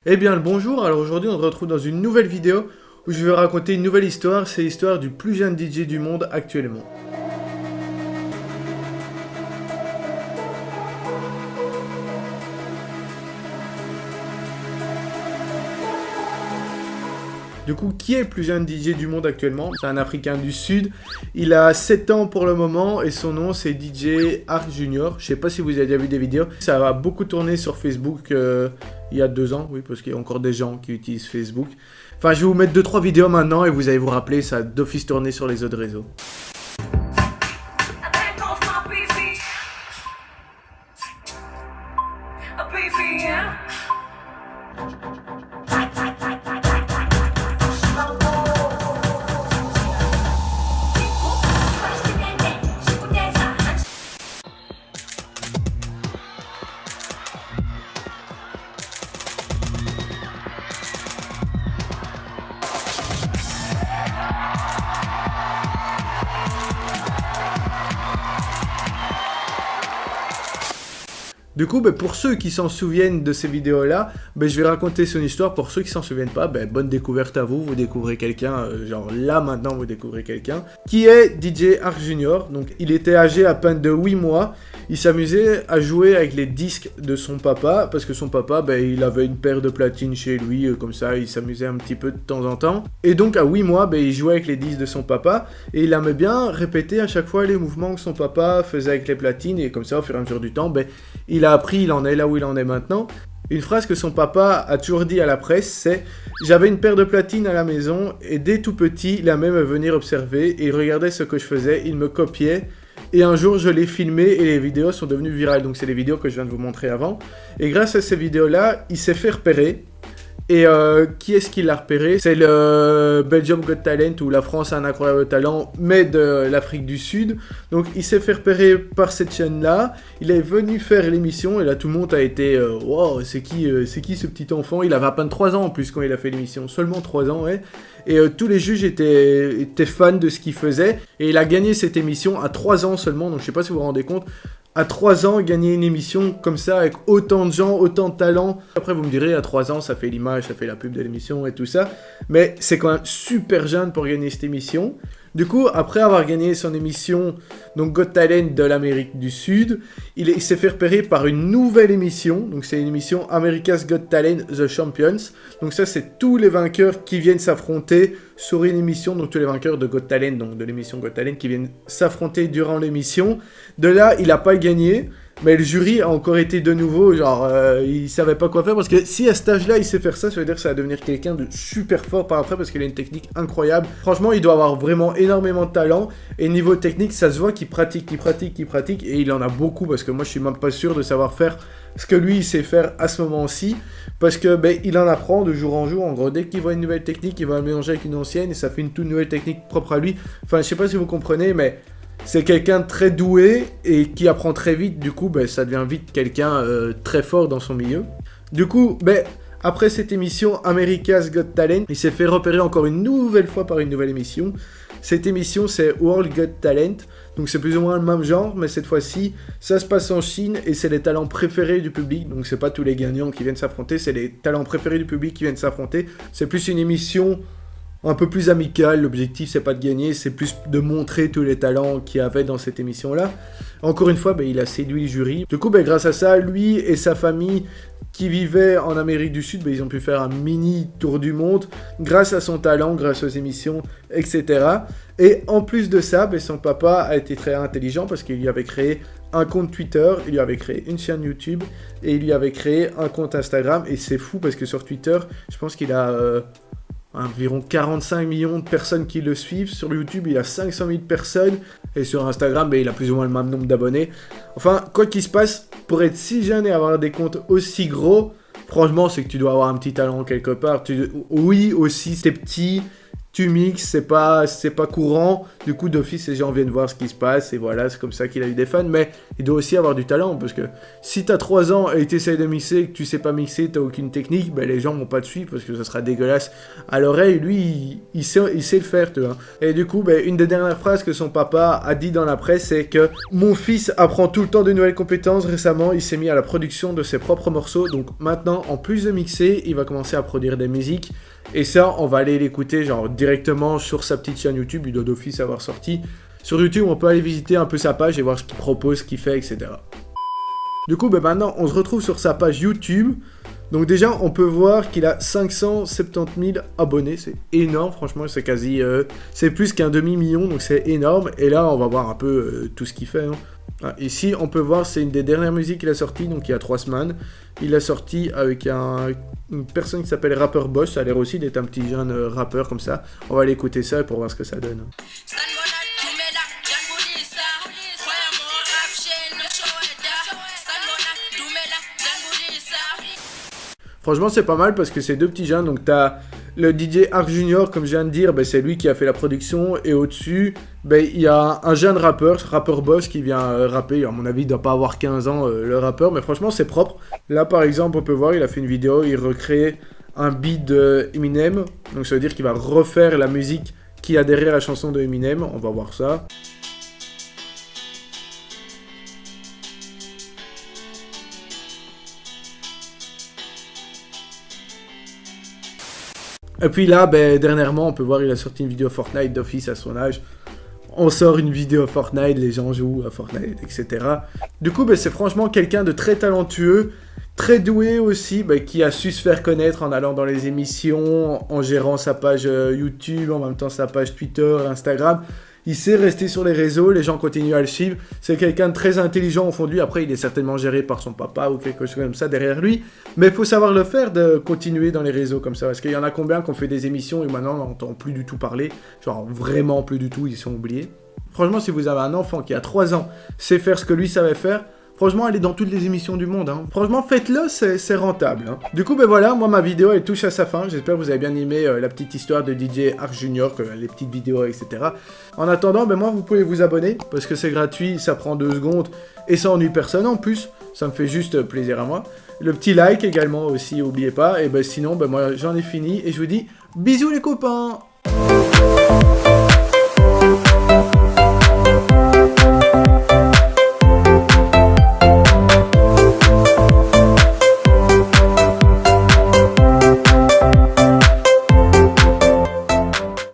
Eh bien le bonjour, alors aujourd'hui on se retrouve dans une nouvelle vidéo où je vais raconter une nouvelle histoire, c'est l'histoire du plus jeune DJ du monde actuellement. Du coup, qui est le plus jeune DJ du monde actuellement? C'est un Africain du Sud, il a 7 ans pour le moment et son nom c'est DJ Arc Junior. Je sais pas si vous avez déjà vu des vidéos, ça a beaucoup tourné sur Facebook il y a 2 ans, oui, parce qu'il y a encore des gens qui utilisent Facebook. Enfin, je vais vous mettre 2-3 vidéos maintenant et vous allez vous rappeler, ça a d'office tourné sur les autres réseaux. Du coup, pour ceux qui s'en souviennent de ces vidéos-là, je vais raconter son histoire. Pour ceux qui s'en souviennent pas, bonne découverte à vous. Vous découvrez quelqu'un, genre là maintenant vous découvrez quelqu'un, qui est DJ Arc Junior. Donc il était âgé à peine de 8 mois. Il s'amusait à jouer avec les disques de son papa, parce que son papa, il avait une paire de platines chez lui, comme ça, il s'amusait un petit peu de temps en temps. Et donc à 8 mois, il jouait avec les disques de son papa, et il aimait bien répéter à chaque fois les mouvements que son papa faisait avec les platines, et comme ça, au fur et à mesure du temps, il a appris, il en est là où il en est maintenant. Une phrase que son papa a toujours dit à la presse, c'est « J'avais une paire de platines à la maison, et dès tout petit, il aimait me venir observer, et il regardait ce que je faisais, il me copiait, et un jour, je l'ai filmé et les vidéos sont devenues virales. » Donc, c'est les vidéos que je viens de vous montrer avant. Et grâce à ces vidéos-là, il s'est fait repérer. Et qui est-ce qui l'a repéré? C'est le Belgium Got Talent, où la France a un incroyable talent, mais de l'Afrique du Sud. Donc, il s'est fait repérer par cette chaîne-là. Il est venu faire l'émission et là, tout le monde a été wow, c'est qui ce petit enfant? Il avait à peine 3 ans en plus quand il a fait l'émission. Seulement 3 ans, ouais. Et tous les juges étaient fans de ce qu'il faisait. Et il a gagné cette émission à 3 ans seulement. Donc je sais pas si vous vous rendez compte. À 3 ans, gagner une émission comme ça, avec autant de gens, autant de talent. Après, vous me direz, à 3 ans, ça fait l'image, ça fait la pub de l'émission et tout ça. Mais c'est quand même super jeune pour gagner cette émission. Du coup, après avoir gagné son émission, donc Got Talent de l'Amérique du Sud, il s'est fait repérer par une nouvelle émission. Donc c'est une émission America's Got Talent The Champions. Donc ça, c'est tous les vainqueurs qui viennent s'affronter sur une émission. Donc tous les vainqueurs de Got Talent, donc de l'émission Got Talent, qui viennent s'affronter durant l'émission. De là, il n'a pas gagné. Mais le jury a encore été de nouveau, genre, il savait pas quoi faire, parce que si à cet âge-là, il sait faire ça, ça veut dire que ça va devenir quelqu'un de super fort par après, parce qu'il a une technique incroyable. Franchement, il doit avoir vraiment énormément de talent, et niveau technique, ça se voit qu'il pratique, et il en a beaucoup, parce que moi, je suis même pas sûr de savoir faire ce que lui, il sait faire à ce moment-ci, parce que, il en apprend de jour en jour. En gros, dès qu'il voit une nouvelle technique, il va la mélanger avec une ancienne, et ça fait une toute nouvelle technique propre à lui. Enfin, je sais pas si vous comprenez, mais c'est quelqu'un de très doué et qui apprend très vite, du coup ça devient vite quelqu'un très fort dans son milieu. Du coup, après cette émission America's Got Talent, il s'est fait repérer encore une nouvelle fois par une nouvelle émission. Cette émission c'est World Got Talent, donc c'est plus ou moins le même genre, mais cette fois-ci ça se passe en Chine et c'est les talents préférés du public, donc c'est pas tous les gagnants qui viennent s'affronter, c'est les talents préférés du public qui viennent s'affronter. C'est plus une émission un peu plus amical, l'objectif c'est pas de gagner, c'est plus de montrer tous les talents qu'il y avait dans cette émission-là. Encore une fois, il a séduit le jury. Du coup, grâce à ça, lui et sa famille qui vivaient en Amérique du Sud, ils ont pu faire un mini tour du monde grâce à son talent, grâce aux émissions, etc. Et en plus de ça, son papa a été très intelligent parce qu'il lui avait créé un compte Twitter, il lui avait créé une chaîne YouTube et il lui avait créé un compte Instagram. Et c'est fou parce que sur Twitter, je pense qu'il a environ 45 millions de personnes qui le suivent. Sur YouTube, il a 500 000 personnes. Et sur Instagram, il a plus ou moins le même nombre d'abonnés. Enfin, quoi qu'il se passe, pour être si jeune et avoir des comptes aussi gros, franchement, c'est que tu dois avoir un petit talent quelque part. Oui, aussi, t'es petit, tu mixes, c'est pas courant, du coup d'office les gens viennent voir ce qui se passe, et voilà, c'est comme ça qu'il a eu des fans, mais il doit aussi avoir du talent, parce que si t'as 3 ans et tu essayes de mixer, et que tu sais pas mixer, t'as aucune technique, ben les gens vont pas te suivre, parce que ça sera dégueulasse à l'oreille, lui, il sait le faire, tu vois. Et du coup, ben, une des dernières phrases que son papa a dit dans la presse, c'est que « Mon fils apprend tout le temps de nouvelles compétences, récemment il s'est mis à la production de ses propres morceaux, donc maintenant, en plus de mixer, il va commencer à produire des musiques, et ça, on va aller l'écouter genre directement sur sa petite chaîne YouTube, il doit d'office avoir sorti. Sur YouTube, on peut aller visiter un peu sa page et voir ce qu'il propose, ce qu'il fait, etc. Du coup, ben maintenant, on se retrouve sur sa page YouTube. Donc déjà, on peut voir qu'il a 570 000 abonnés, c'est énorme, franchement, c'est quasi... c'est plus qu'un demi-million, donc c'est énorme. Et là, on va voir un peu tout ce qu'il fait, hein. Ici, on peut voir, c'est une des dernières musiques qu'il a sorties, donc il y a 3 semaines. Il l'a sorti avec une personne qui s'appelle Rapper Boss, ça a l'air aussi d'être un petit jeune rappeur comme ça. On va aller écouter ça pour voir ce que ça donne. Franchement, c'est pas mal parce que c'est 2 petits jeunes, donc t'as le DJ Arc Junior, comme je viens de dire, ben, c'est lui qui a fait la production, et au-dessus, ben, il y a un jeune rappeur, Rapper Boss, qui vient rapper, à mon avis, il doit pas avoir 15 ans, le rappeur, mais franchement, c'est propre. Là, par exemple, on peut voir, il a fait une vidéo, il recrée un beat de Eminem, donc ça veut dire qu'il va refaire la musique qui a derrière la chanson de Eminem, on va voir ça. Et puis là, ben, dernièrement, on peut voir, il a sorti une vidéo Fortnite d'office à son âge. On sort une vidéo Fortnite, les gens jouent à Fortnite, etc. Du coup, ben, c'est franchement quelqu'un de très talentueux, très doué aussi, ben, qui a su se faire connaître en allant dans les émissions, en gérant sa page YouTube, en même temps sa page Twitter, Instagram. Il sait rester sur les réseaux, les gens continuent à le suivre. C'est quelqu'un de très intelligent au fond de lui. Après, il est certainement géré par son papa ou quelque chose comme ça derrière lui. Mais il faut savoir le faire, de continuer dans les réseaux comme ça. Parce qu'il y en a combien qui ont fait des émissions et maintenant on n'entend plus du tout parler. Genre vraiment plus du tout, ils sont oubliés. Franchement, si vous avez un enfant qui a 3 ans, sait faire ce que lui savait faire, franchement, elle est dans toutes les émissions du monde, hein. Franchement, faites-le, c'est rentable, hein. Du coup, ben voilà, moi, ma vidéo, elle touche à sa fin. J'espère que vous avez bien aimé la petite histoire de DJ Arc Junior, les petites vidéos, etc. En attendant, ben moi, vous pouvez vous abonner, parce que c'est gratuit, ça prend 2 secondes, et ça ennuie personne en plus. Ça me fait juste plaisir à moi. Le petit like également aussi, n'oubliez pas. Et ben sinon, ben moi, j'en ai fini, et je vous dis bisous les copains.